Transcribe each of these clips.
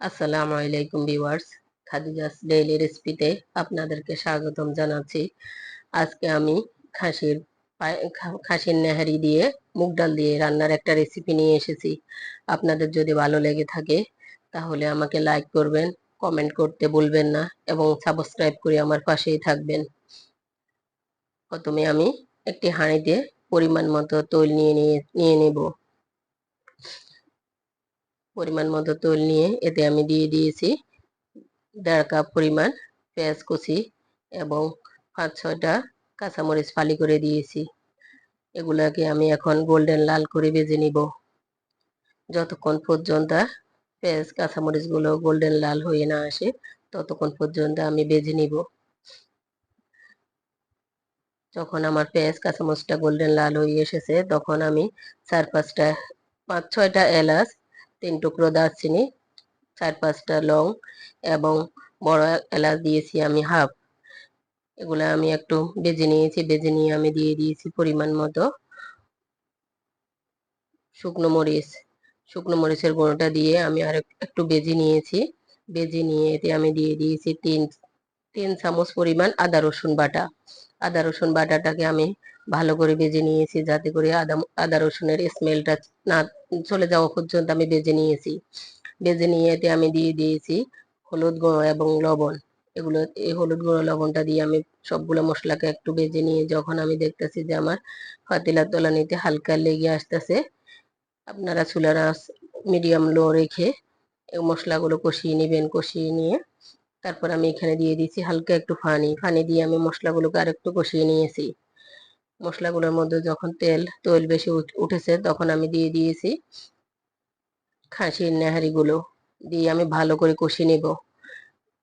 আসসালামু আলাইকুম viewers, Khadija's daily রেসিপিতে আপনাদেরকে স্বাগতম জানাচ্ছি। আজকে আমি খাসির নেহারি দিয়ে মুগ ডাল দিয়ে রান্নার একটা রেসিপি নিয়ে এসেছি। আপনাদের যদি ভালো লেগে থাকে তাহলে আমাকে লাইক করবেন, কমেন্ট করতে ভুলবেন না এবং সাবস্ক্রাইব করে আমার পাশেই থাকবেন। প্রথমে আমি একটি হাঁড়িতে পরিমাণ মতো তৈল নিয়ে নেব। পরিমাণ মতো তৈল নিয়ে এতে আমি দিয়ে দিয়েছি 1.5 কাপ পরিমাণ পেঁয়াজ কুচি এবং 5-6টা কাঁচামরিচ ফালি করে দিয়েছি। এগুলাকে আমি এখন গোল্ডেন লাল করে ভেজে নিব। যতক্ষণ পর্যন্ত পেঁয়াজ কাঁচামরিচ গুলো গোল্ডেন লাল হয়ে না আসে ততক্ষণ পর্যন্ত আমি ভেজে নিব। যখন আমার পেঁয়াজ কাঁচামরিচটা গোল্ডেন লাল হয়ে এসেছে তখন আমি 5-6টা এলাচ, 3 টুকরো দারচিনি, 4-5টা লং এবং বড় এলাচ দিয়েছি আমি হাফ। এগুলা আমি একটু ভেজে নিয়েছি। ভেজে নিয়ে আমি দিয়ে দিয়েছি পরিমাণ মতো শুকনো মরিচ। শুকনো মরিচের গুঁড়োটা দিয়ে আমি আর একটু ভেজে নিয়েছি। ভেজে নিয়ে এতে আমি দিয়ে দিয়েছি তিন চামচ পরিমাণ আদা রসুন বাটা। আদা রসুন বাটাটাকে আমি ভালো করে ভেজে নিয়েছি, যাতে করে আদা রসুনের স্মেলটা না চলে যাওয়া পর্যন্ত আমি ভেজে নিয়েছি। ভেজে নিয়ে এতে আমি দিয়ে দিয়েছি হলুদ গুঁড়ো এবং লবণ। এই হলুদ গুঁড়ো লবণটা দিয়ে আমি সবগুলো মশলাকে একটু ভেজে নিয়ে যখন আমি দেখতেছি যে আমার পাতিলার তলানিতে হালকা লেগে আসতেছে, আপনারা চুলার আঁচ মিডিয়াম লো রেখে এই মশলাগুলো কষিয়ে নেবেন। কষিয়ে নিয়ে তারপর আমি এখানে দিয়ে দিয়েছি হালকা একটু পানি দিয়ে আমি মশলাগুলোকে আর একটু কষিয়ে নিয়েছি। মশলাগুলোর মধ্যে যখন তৈল বেশি উঠেছে তখন আমি দিয়ে দিয়েছি খাসির নেহারিগুলো দিয়ে আমি ভালো করে কষিয়ে নেব।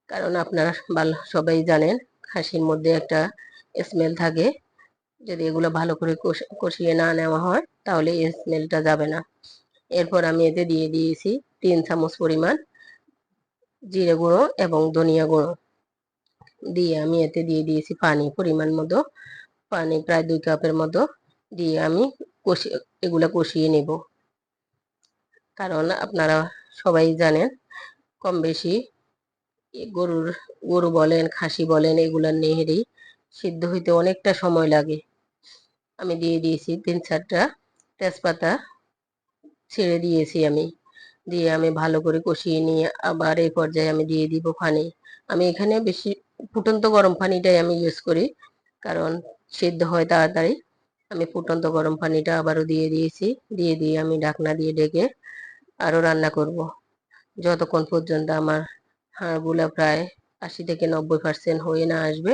কারণ আপনারা সবাই জানেন খাসির মধ্যে একটা স্মেল থাকে। যদি এগুলো ভালো করে কষিয়ে না নেওয়া হয় তাহলে এই স্মেলটা যাবে না। এরপর আমি এতে দিয়ে দিয়েছি 3 চামচ পরিমাণ জিরে গুঁড়ো এবং ধনিয়া গুঁড়ো দিয়ে আমি এতে দিয়ে দিয়েছি পানি পরিমাণ মতো। পানি প্রায় 2 কাপের মতো দিয়ে আমি এগুলা কষিয়ে নেব। কারণ আপনারা সবাই জানেন কম বেশি গরু বলেন খাসি বলেন এগুলার নেহেরি সিদ্ধ হইতে অনেকটা সময় লাগে। আমি দিয়ে দিয়েছি 3-4টা তেজপাতা ছেড়ে দিয়েছি আমি। দিয়ে আমি ভালো করে কষিয়ে নিয়ে আবার এই পর্যায়ে আমি দিয়ে দিব পানি। আমি এখানে বেশি ফুটন্ত গরম পানিটাই আমি ইউজ করি, কারণ সিদ্ধ হয় তাড়াতাড়ি। আমি ফুটন্ত গরম পানিটা আবারও দিয়ে দিয়েছি। দিয়ে আমি ঢাকনা দিয়ে ঢেকে আরো রান্না করব যতক্ষণ পর্যন্ত আমার হাড়গুলা প্রায় 80-90% হয়ে না আসবে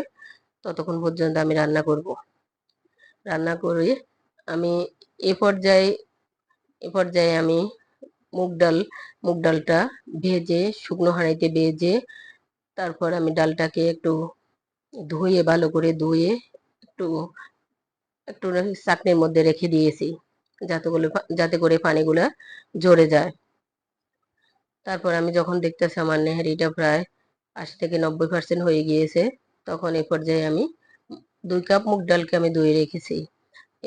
ততক্ষণ পর্যন্ত আমি রান্না করব। রান্না করে আমি এ পর্যায়ে আমি মুগ ডালটা ভেজে শুকনো হাঁড়িতে ভেজে তারপর আমি ডালটাকে একটু ভালো করে ধুয়ে একটু একটু চাটনির মধ্যে রেখে দিয়েছি, যাতে করে পানিগুলা ঝরে যায়। তারপর আমি যখন দেখতেছি আমার নেহারিটা প্রায় 80-90% হয়ে গিয়েছে তখন এই পর্যায়ে আমি 2 কাপ মুগ ডালকে আমি ধুয়ে রেখেছি।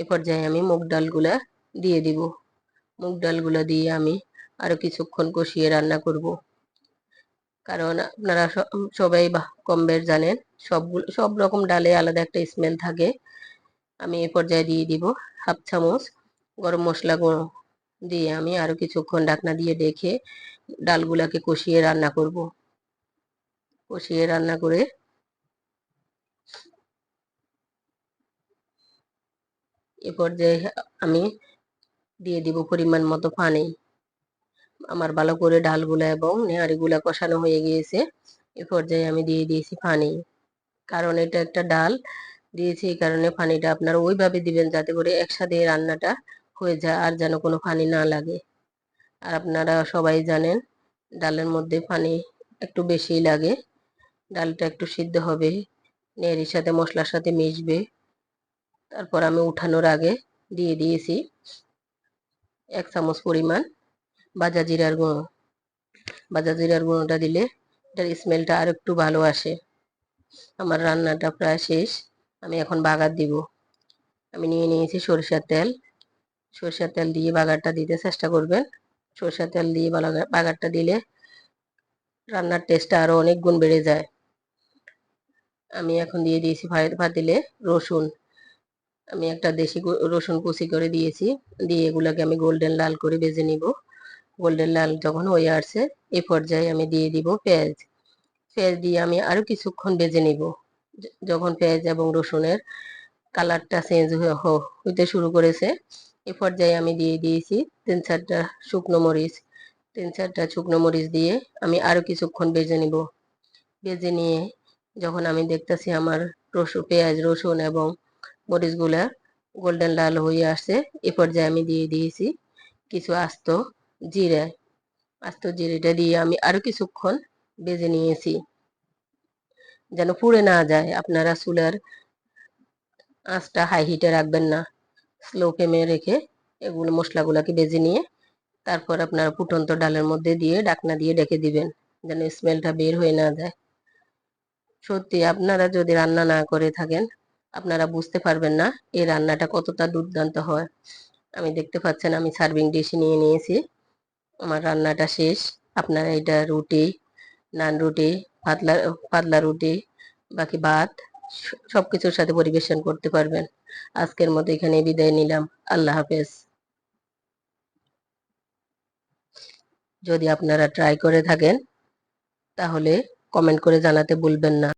এ পর্যায়ে আমি মুগ ডালগুলা দিয়ে দিব। মুগ ডালগুলা দিয়ে আমি আরো কিছুক্ষণ কষিয়ে রান্না করব। কারণ আপনারা সবাই কম বেশ জানেন সব রকম ডালে আলাদা একটা স্মেল থাকে। আমি এ পর্যায়ে দিয়ে দিব হাফ চামচ গরম মশলা গুঁড়ো দিয়ে আমি আরো কিছুক্ষণ ঢাকনা দিয়ে ঢেকে ডালগুলাকে কষিয়ে রান্না করব। কষিয়ে রান্না করে এ পর্যায়ে আমি দিয়ে দিব পরিমাণ মতো পানি। আমার ভালো করে ডালগুলা এবং নেহারিগুলা কষানো হয়ে গিয়েছে। এ পর্যায়ে আমি দিয়ে দিয়েছি পানি। কারণ এটা একটা ডাল দিয়েছি, এই কারণে পানিটা আপনারা ওইভাবে দিবেন যাতে করে একসাথে রান্নাটা হয়ে যায় আর যেন কোনো পানি না লাগে। আর আপনারা সবাই জানেন ডালের মধ্যে পানি একটু বেশি লাগে। ডালটা একটু সিদ্ধ হবে, নেহারির সাথে মশলার সাথে মিশবে। তারপর আমি উঠানোর আগে দিয়ে দিয়েছি 1 চামচ পরিমাণ ভাজা জিরার গুঁড়ো। ভাজা জিরার গুঁড়োটা দিলে এটার স্মেলটা আর একটু ভালো আসে। আমার রান্নাটা প্রায় শেষ। আমি এখন বাগার দিব। আমি নিয়ে নিয়েছি সরিষার তেল। সরিষার তেল দিয়ে বাগারটা দিতে চেষ্টা করবেন। সরিষার তেল দিয়ে বাগারটা দিলে রান্নার টেস্টটা আরো অনেক গুণ বেড়ে যায়। আমি এখন দিয়ে দিয়েছি পাতিলে রসুন। আমি একটা দেশি রসুন কুচি করে দিয়েছি, দিয়ে এগুলাকে আমি গোল্ডেন লাল করে ভেজে নিব। গোল্ডেন লাল যখন হয়ে আসছে এই পর্যায়ে আমি দিয়ে দিব পেঁয়াজ। পেঁয়াজ দিয়ে আমি আরো কিছুক্ষণ ভেজে নিব। যখন পেঁয়াজ এবং রসুনের কালারটা চেঞ্জ হইতে শুরু করেছে এই পর্যায়ে আমি দিয়ে দিয়েছি তিন চারটা শুকনো মরিচ। দিয়ে আমি আরো কিছুক্ষণ ভেজে নিব। ভেজে নিয়ে যখন আমি দেখতেছি আমার পেঁয়াজ রসুন এবং মরিচগুলা গোল্ডেন লাল হয়ে আসছে এ পর্যায়ে আমি দিয়ে দিয়েছি কিছু আস্ত জিরেটা দিয়ে আমি আরো কিছুক্ষণ ভেজে নিয়েছি, যেন পুড়ে না যায়। আপনারা চুলার আঁচটা হাই হিটে রাখবেন না, স্লো ফ্লেমে রেখে এগুলো মশলাগুলোকে ভেজে নিয়ে তারপর আপনারা ফুটন্ত ডালের মধ্যে দিয়ে ঢাকনা দিয়ে ঢেকে দিবেন, যেন স্মেলটা বের হয়ে না যায়। সত্যি আপনারা যদি রান্না না করে থাকেন আপনারা বুঝতে পারবেন না এই রান্নাটা কতটা দুর্দান্ত হয়। আমি দেখতে পাচ্ছেন আমি সার্ভিং ডিশে নিয়ে নিয়েছি, আমার রান্নাটা শেষ। আপনারা এটা রুটি, নান রুটি, পাতলা পাতলা রুটি, বাকি ভাত সবকিছুর সাথে পরিবেশন করতে পারবেন। আজকের মতো এখানে বিদায় নিলাম। আল্লাহ হাফেজ। যদি আপনারা ট্রাই করে থাকেন তাহলে কমেন্ট করে জানাতে ভুলবেন না।